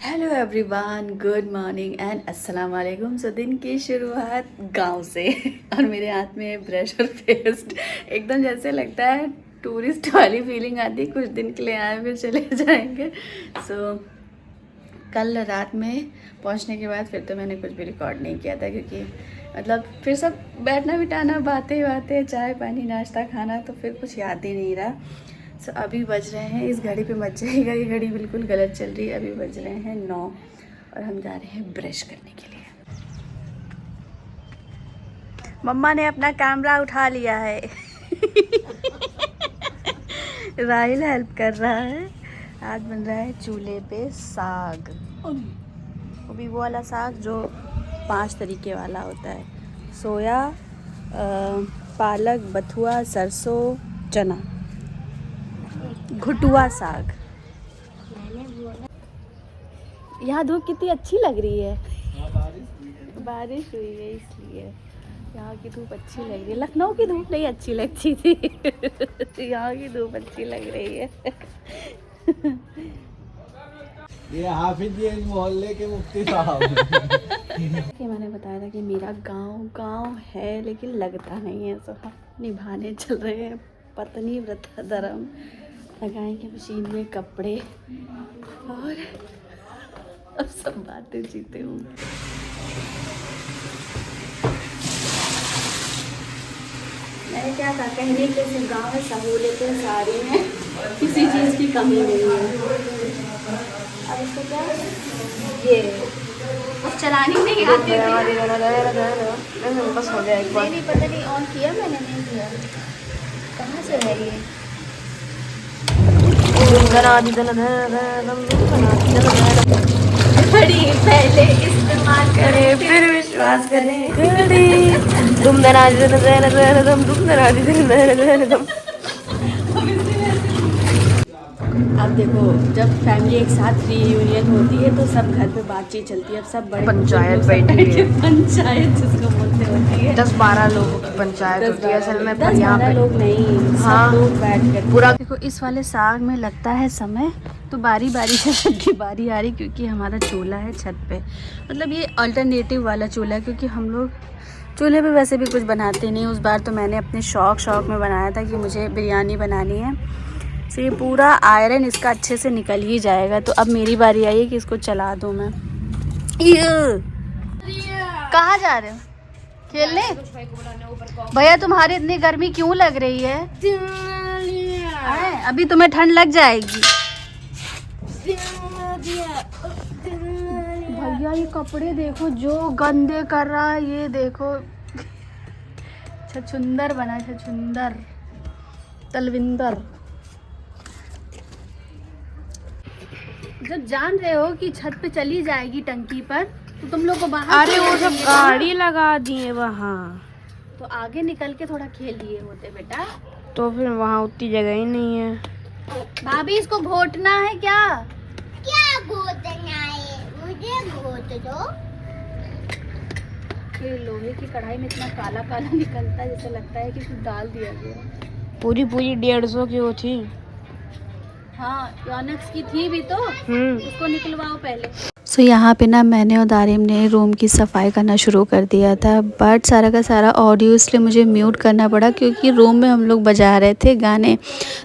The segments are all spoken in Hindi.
Hello everyone, good morning and अस्सलाम वालेकुम। सो दिन की शुरुआत गांव से और मेरे हाथ में ब्रश और पेस्ट एकदम जैसे लगता है टूरिस्ट वाली फीलिंग आती है, कुछ दिन के लिए आए फिर चले जाएंगे। सो कल रात में पहुंचने के बाद फिर तो मैंने कुछ भी रिकॉर्ड नहीं किया था, क्योंकि मतलब फिर सब बैठना बिठाना बातें बातें चाय पानी नाश्ता खाना, तो फिर कुछ याद ही नहीं रहा। सो अभी बज रहे हैं, इस घड़ी पे मत जाइएगा, ये घड़ी बिल्कुल गलत चल रही है। अभी बज रहे हैं 9 और हम जा रहे हैं ब्रश करने के लिए। मम्मा ने अपना कैमरा उठा लिया है राहिल हेल्प कर रहा है। आज बन रहा है चूल्हे पे साग, वो भी वो वाला साग जो 5 तरीके वाला होता है। सोया, पालक, बथुआ, सरसों, चना, घुटुआ साग। यहाँ धूप कितनी अच्छी लग रही है, बारिश हुई है इसलिए यहाँ की धूप अच्छी लग रही है। लखनऊ की धूप नहीं अच्छी लगती थी यहाँ की धूप अच्छी लग रही है ये हाफिज ये मोहल्ले के मुफ्ती साहब कि मैंने बताया था कि मेरा गांव है लेकिन लगता नहीं है। सो हम निभाने चल रहे हैं पत्नी व्रत धर्म, लगाएंगे मशीन में कपड़े और अब सब बातें जीते हूँ। मैंने क्या कहा, कहने के सिर्फ गाँव में सहूलियतें सारी हैं, किसी चीज़ की कमी नहीं है। अब इसको क्या ये अब चलानी नहीं आती बस हो गया एक बार। नहीं पता नहीं ऑन किया मैंने, नहीं किया। कहाँ से है ये? बड़ी पहले इस्तेमाल करें फिर विश्वास करें। अब देखो, जब फैमिली एक साथ रीयूनियन होती है तो सब घर पे बातचीत चलती है। अब सब बड़े पंचायत बैठी है, पंचायत जिसको बोलते होती है। 10-12 लोगों की पंचायत होती है असल में, पर यहाँ 10-12 पे लोग नहीं, हाँ, सब लोग बैठ कर पूरा। देखो इस वाले साग में लगता है समय, तो बारी बारी से सबकी बारी आ रही, क्योंकि हमारा चूल्हा है छत पे। मतलब ये अल्टरनेटिव वाला चूल्हा है, क्योंकि हम लोग चूल्हे पे वैसे भी कुछ बनाते नहीं। उस बार तो मैंने अपने शौक में बनाया था कि मुझे बिरयानी बनानी है। तो ये पूरा आयरन इसका अच्छे से निकल ही जाएगा। तो अब मेरी बारी आई है कि इसको चला दूँ मैं। कहाँ जा रहे हो खेलने? भैया तुम्हारी इतनी गर्मी क्यों लग रही है? अभी तुम्हें ठंड लग जाएगी। भैया ये कपड़े देखो जो गंदे कर रहा है, ये देखो छछुंदर बना, छछुंदर तलविंदर। जब जान रहे हो कि छत पे चली जाएगी टंकी पर, तो तुम लोग को बाहर, अरे वो सब गाड़ी लगा दिए वहाँ, तो आगे निकल के थोड़ा खेल लिए होते बेटा। तो फिर वहाँ उतनी जगह ही नहीं है। भाभी इसको घोटना है क्या? क्या घोटना है? मुझे घोट दो। ये लोहे की कढ़ाई में इतना काला काला निकलता है, जैसे लगता है कि कुछ डाल दिया गया। पूरी 150 की वो थी। हाँ, योनेक्स की थी भी तो, उसको निकलवाओ पहले। सो यहाँ पे ना मैंने और दारिम ने रूम की सफाई करना शुरू कर दिया था, बट सारा का सारा ऑडियो इसलिए मुझे म्यूट करना पड़ा क्योंकि रूम में हम लोग बजा रहे थे गाने,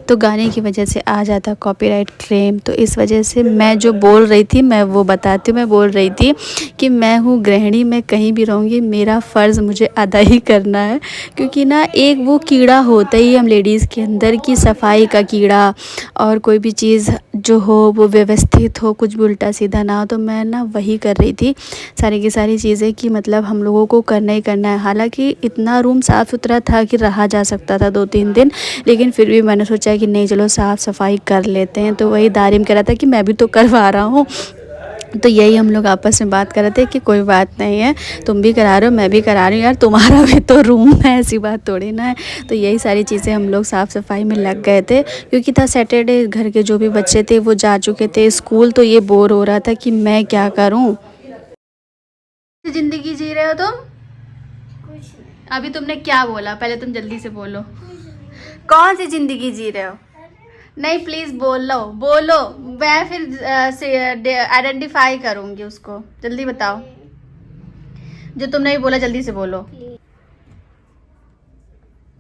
तो गाने की वजह से आ जाता कॉपीराइट क्लेम। तो इस वजह से मैं जो बोल रही थी मैं वो बताती हूँ। मैं बोल रही थी कि मैं हूँ गृहिणी, मैं कहीं भी रहूँगी, मेरा फ़र्ज़ मुझे अदा ही करना है। क्योंकि ना एक वो कीड़ा होता ही हम लेडीज़ के अंदर की सफाई का कीड़ा, और कोई भी चीज़ जो हो वो व्यवस्थित हो, कुछ भी उल्टा सीधा ना हो। तो मैं ना वही कर रही थी सारी की सारी चीज़ें कि मतलब हम लोगों को करना ही करना है। हालांकि इतना रूम साफ़ सुथरा था कि रहा जा सकता था 2-3 दिन, लेकिन फिर भी मैंने सोचा कि नहीं चलो साफ़ सफाई कर लेते हैं। तो वही दारिम कह रहा था कि मैं भी तो करवा रहा हूँ, तो यही हम लोग आपस में बात कर रहे थे कि कोई बात नहीं है, तुम भी करा रहे हो मैं भी करा रही हूँ यार, तुम्हारा भी तो रूम है, ऐसी बात थोड़ी ना है। तो यही सारी चीज़ें हम लोग साफ़ सफाई में लग गए थे, क्योंकि था सैटरडे, घर के जो भी बच्चे थे वो जा चुके थे स्कूल। तो ये बोर हो रहा था कि मैं क्या करूँ। ज़िंदगी जी रहे हो तुम? अभी तुमने क्या बोला? पहले तुम जल्दी से बोलो, कौन सी ज़िंदगी जी रहे हो? नहीं प्लीज बोलो बोलो, मैं फिर आइडेंटिफाई करूंगी उसको। जल्दी बताओ जो तुमने भी बोला, जल्दी से बोलो।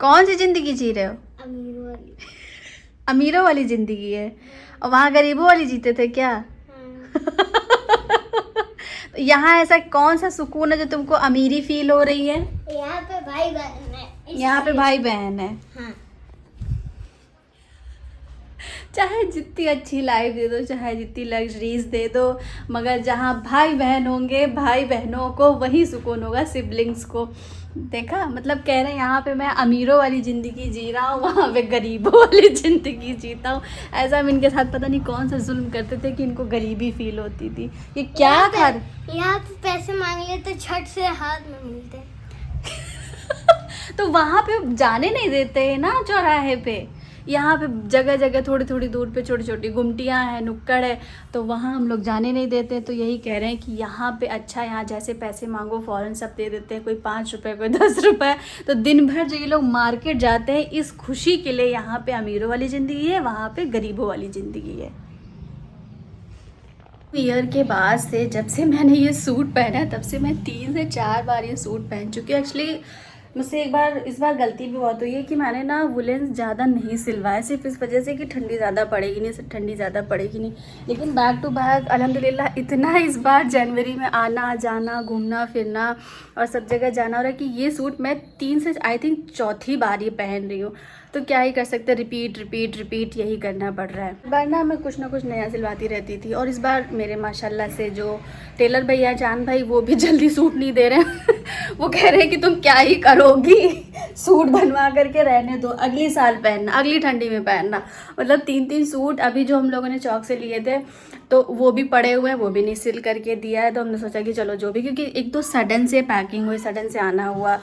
कौन सी जिंदगी जी रहे हो? अमीर वाली। अमीरों वाली जिंदगी है, और वहाँ गरीबों वाली जीते थे क्या? तो यहाँ ऐसा कौन सा सुकून है जो तुमको अमीरी फील हो रही है? यहाँ पे भाई बहन है। यहाँ पे भाई बहन है। हाँ। चाहे जितनी अच्छी लाइफ दे दो, चाहे जितनी लग्जरीज दे दो, मगर जहाँ भाई बहन होंगे, भाई बहनों को वही सुकून होगा, सिबलिंग्स को। देखा, मतलब कह रहे हैं यहाँ पे मैं अमीरों वाली ज़िंदगी जी रहा हूँ, वहाँ पे गरीबों वाली ज़िंदगी जीता हूँ। ऐसा हम इनके साथ पता नहीं कौन सा जुल्म करते थे कि इनको गरीबी फील होती थी। ये क्या यहाँ पे पैसे मांग ले तो छठ से हाथ में मिलते। तो वहाँ पे जाने नहीं देते हैं ना चौराहे पे। यहाँ पे जगह जगह थोड़ी थोड़ी दूर पे छोटी छोटी गुमटियाँ हैं, नुक्कड़ है, तो वहाँ हम लोग जाने नहीं देते। तो यही कह रहे हैं कि यहाँ पे अच्छा, यहाँ जैसे पैसे मांगो फ़ौरन सब दे देते हैं, कोई 5 रुपये कोई 10 रुपये। तो दिन भर जो ये लोग मार्केट जाते हैं इस खुशी के लिए, यहाँ पे अमीरों वाली ज़िंदगी है, वहाँ पे गरीबों वाली ज़िंदगी है। ईयर के बाद से, जब से मैंने ये सूट पहना है, तब से मैं 3 से 4 बार ये सूट पहन चुकी हूँ। एक्चुअली मुझसे इस बार गलती भी बहुत हुई है कि मैंने ना वुलन ज़्यादा नहीं सिलवाया, सिर्फ इस वजह से कि ठंडी ज़्यादा पड़ेगी नहीं, ठंडी ज़्यादा पड़ेगी नहीं। लेकिन बैक टू बैक अल्हम्दुलिल्लाह इतना इस बार जनवरी में आना जाना, घूमना फिरना और सब जगह जाना हो रहा है कि ये सूट मैं 3 से आई थिंक 4थी बार ये पहन रही हूँ। तो क्या ही कर सकते, रिपीट रिपीट रिपीट यही करना पड़ रहा है। इस बार ना मैं कुछ ना कुछ नया सिलवाती रहती थी, और इस बार मेरे माशाल्लाह से जो टेलर भैया जान भाई, वो भी जल्दी सूट नहीं दे रहे हैं। वो कह रहे हैं कि तुम क्या ही करोगी, सूट बनवा करके रहने दो, अगली साल पहनना, अगली ठंडी में पहनना। मतलब 3-3 सूट अभी जो हम लोगों ने चौक से लिए थे, तो वो भी पड़े हुए हैं, वो भी नहीं सिल करके दिया है। तो हमने सोचा कि चलो जो भी, क्योंकि एक तो सडन से पैकिंग हुई, सडन से आना हुआ,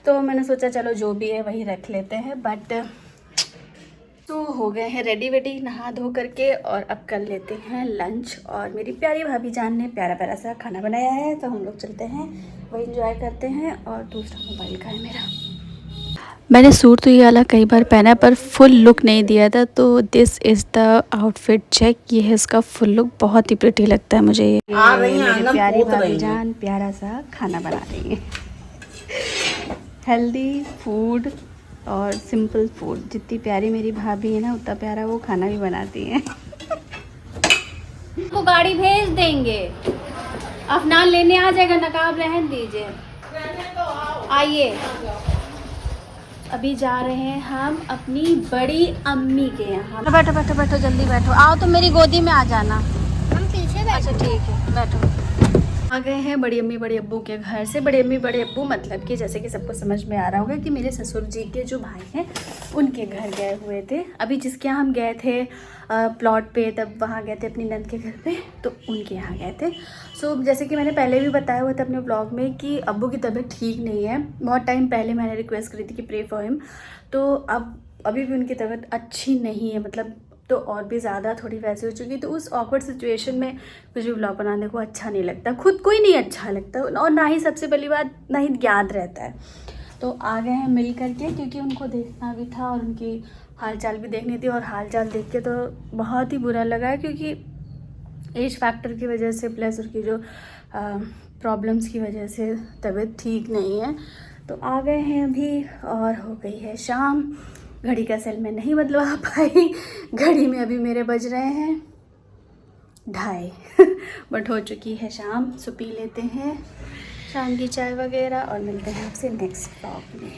तो मैंने सोचा चलो जो भी है वही रख लेते हैं। बट तो हो गए हैं रेडी वेडी नहा धो करके, और अब कर लेते हैं लंच। और मेरी प्यारी भाभी जान ने प्यारा प्यारा सा खाना बनाया है, तो हम लोग चलते हैं वही इंजॉय करते हैं। और दूसरा मोबाइल का है मेरा। मैंने सूट तो ये वाला कई बार पहना, पर फुल लुक नहीं दिया था। तो this is the outfit check, ये है इसका फुल लुक, बहुत ही प्रिटी लगता है मुझे ये। मेरी प्यारी भाभी जान प्यारा सा खाना बना रही है, हेल्दी फूड और सिंपल फूड। जितनी प्यारी मेरी भाभी है ना, उतना प्यारा वो खाना भी बनाती है। वो गाड़ी भेज देंगे, अफनान लेने आ जाएगा, नकाब रहन दीजिए। आइए, अभी जा रहे हैं हम अपनी बड़ी अम्मी के यहाँ। बैठो बैठो बैठो, जल्दी बैठो, आओ तो मेरी गोदी में आ जाना। हम पीछे बैठे। अच्छा ठीक है, बैठो। आ गए हैं बड़ी अम्मी बड़े अब्बू के घर से। बड़ी अम्मी बड़े अब्बू मतलब कि जैसे कि सबको समझ में आ रहा होगा कि मेरे ससुर जी के जो भाई हैं उनके घर गए हुए थे। अभी जिसके यहाँ हम गए थे प्लॉट पे, तब वहाँ गए थे अपनी नंद के घर पे, तो उनके यहाँ गए थे। सो जैसे कि मैंने पहले भी बताया हुआ था अपने ब्लॉग में कि अब्बू की तबीयत ठीक नहीं है। बहुत टाइम पहले मैंने रिक्वेस्ट करी थी कि प्रे फॉर हिम, तो अब अभी भी उनकी तबीयत अच्छी नहीं है, मतलब तो और भी ज़्यादा थोड़ी वैसे हो चुकी। तो उस ऑकवर्ड सिचुएशन में कुछ भी ब्लॉग बनाने को अच्छा नहीं लगता, खुद को ही नहीं अच्छा लगता, और ना ही सबसे पहली बात ना ही याद रहता है। तो आ गए हैं मिल करके, क्योंकि उनको देखना भी था और उनकी हालचाल भी देखनी थी। और हालचाल देख के तो बहुत ही बुरा लगा है, क्योंकि एज फैक्टर की वजह से प्लस उनकी जो प्रॉब्लम्स की वजह से तबीयत ठीक नहीं है। तो आ गए हैं अभी, और हो गई है शाम। घड़ी का सेल में नहीं बदलवा पाई, घड़ी में अभी मेरे बज रहे हैं 2:30 बट हो चुकी है शाम। सो पी लेते हैं शाम की चाय वगैरह, और मिलते हैं आपसे नेक्स्ट ब्लॉग में।